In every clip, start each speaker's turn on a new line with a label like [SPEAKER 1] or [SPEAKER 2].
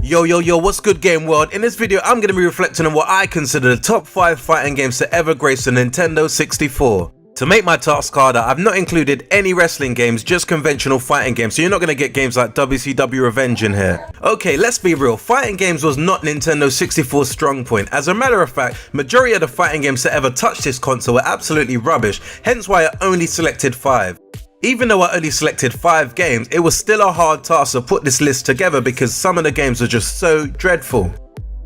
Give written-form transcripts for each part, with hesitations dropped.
[SPEAKER 1] Yo, what's good game world? In this video, I'm going to be reflecting on what I consider the top 5 fighting games to ever grace the Nintendo 64. To make my task harder, I've not included any wrestling games, just conventional fighting games, so you're not going to get games like WCW Revenge in here. Okay, let's be real, fighting games was not Nintendo 64's strong point. As a matter of fact, majority of the fighting games that ever touched this console were absolutely rubbish, hence why I only selected 5. Even though I only selected 5 games, it was still a hard task to put this list together because some of the games were just so dreadful.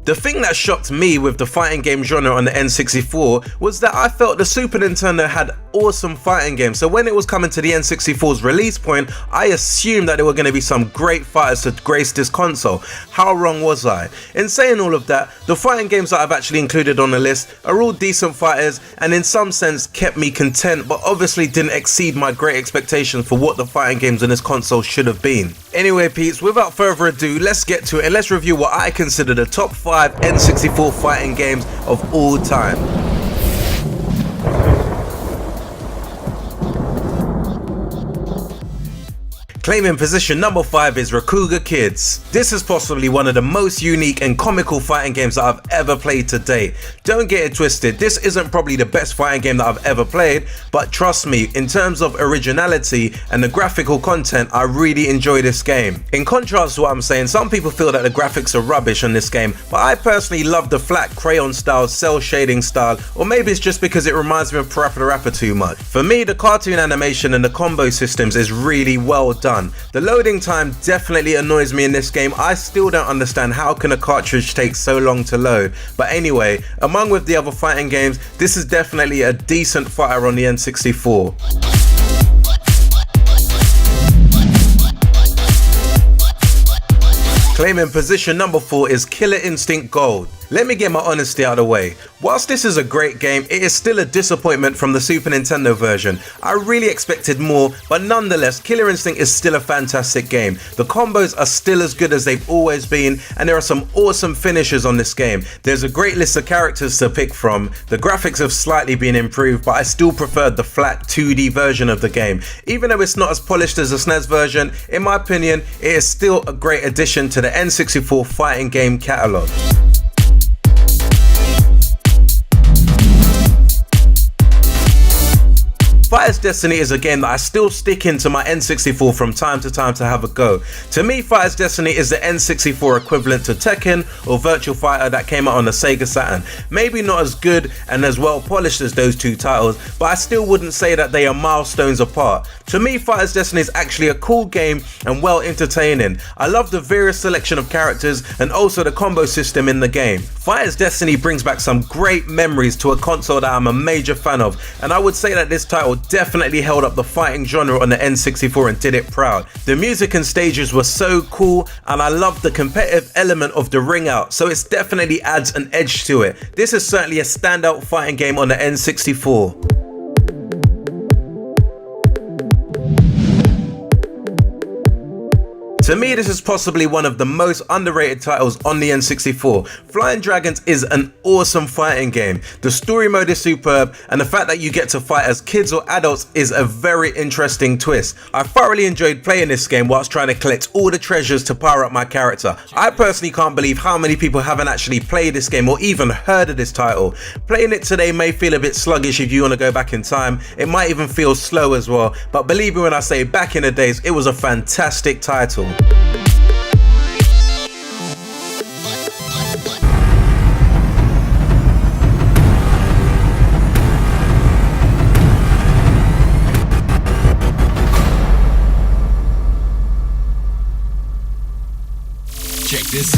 [SPEAKER 1] The thing that shocked me with the fighting game genre on the N64 was that I felt the Super Nintendo had awesome fighting games, so when it was coming to the N64's release point, I assumed that there were going to be some great fighters to grace this console. How wrong was I? In saying all of that, the fighting games that I've actually included on the list are all decent fighters and in some sense kept me content, but obviously didn't exceed my great expectations for what the fighting games on this console should have been. Anyway peeps, without further ado, let's get to it and let's review what I consider the top 5 N64 fighting games of all time. Claiming position number 5 is Recuva Kids. This is possibly one of the most unique and comical fighting games that I've ever played to date. Don't get it twisted, this isn't probably the best fighting game that I've ever played, but trust me, in terms of originality and the graphical content, I really enjoy this game. In contrast to what I'm saying, some people feel that the graphics are rubbish on this game, but I personally love the flat crayon style, cell shading style, or maybe it's just because it reminds me of Parappa the Rapper too much. For me, the cartoon animation and the combo systems is really well done. The loading time definitely annoys me in this game. I still don't understand how can a cartridge take so long to load. But anyway, among with the other fighting games, this is definitely a decent fighter on the N64. Claiming position number 4 is Killer Instinct Gold. Let me get my honesty out of the way. Whilst this is a great game, it is still a disappointment from the Super Nintendo version. I really expected more, but nonetheless, Killer Instinct is still a fantastic game. The combos are still as good as they've always been, and there are some awesome finishes on this game. There's a great list of characters to pick from. The graphics have slightly been improved, but I still preferred the flat 2D version of the game. Even though it's not as polished as the SNES version, in my opinion, it is still a great addition to the N64 fighting game catalogue. Fighter's Destiny is a game that I still stick into my N64 from time to time to have a go. To me, Fighter's Destiny is the N64 equivalent to Tekken or Virtua Fighter that came out on the Sega Saturn. Maybe not as good and as well polished as those two titles, but I still wouldn't say that they are milestones apart. To me, Fighter's Destiny is actually a cool game and well entertaining. I love the various selection of characters and also the combo system in the game. Fighter's Destiny brings back some great memories to a console that I'm a major fan of, and I would say that this title definitely held up the fighting genre on the N64 and did it proud. The music and stages were so cool, and I love the competitive element of the ring out, so it definitely adds an edge to it. This is certainly a standout fighting game on the N64. To me, this is possibly one of the most underrated titles on the N64. Flying Dragons is an awesome fighting game. The story mode is superb, and the fact that you get to fight as kids or adults is a very interesting twist. I thoroughly enjoyed playing this game whilst trying to collect all the treasures to power up my character. I personally can't believe how many people haven't actually played this game or even heard of this title. Playing it today may feel a bit sluggish if you want to go back in time. It might even feel slow as well, but believe me when I say back in the days, it was a fantastic title.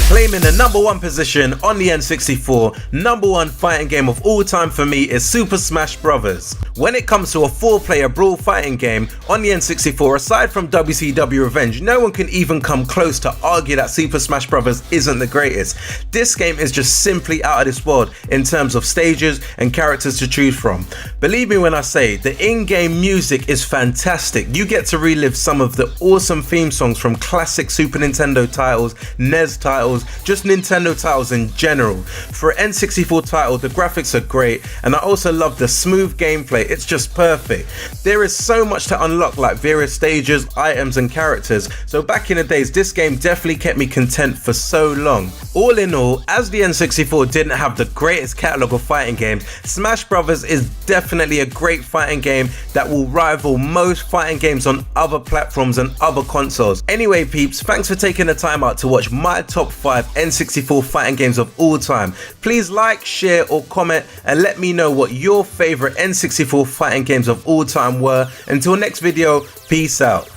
[SPEAKER 1] Claiming the number 1 position on the N64, number 1 fighting game of all time for me is Super Smash Bros. When it comes to a 4-player brawl fighting game on the N64, aside from WCW Revenge, no one can even come close to argue that Super Smash Bros. Isn't the greatest. This game is just simply out of this world in terms of stages and characters to choose from. Believe me when I say, the in-game music is fantastic. You get to relive some of the awesome theme songs from classic Super Nintendo titles, never NES titles, just Nintendo titles in general. For an N64 title, the graphics are great, and I also love the smooth gameplay. It's just perfect. There is so much to unlock, like various stages, items and characters, so back in the days this game definitely kept me content for so long. All in all, as the N64 didn't have the greatest catalogue of fighting games, Smash Brothers is definitely a great fighting game that will rival most fighting games on other platforms and other consoles. Anyway peeps, thanks for taking the time out to watch my top 5 N64 fighting games of all time. Please like, share or comment and let me know what your favourite N64 fighting games of all time were. Until next video, peace out.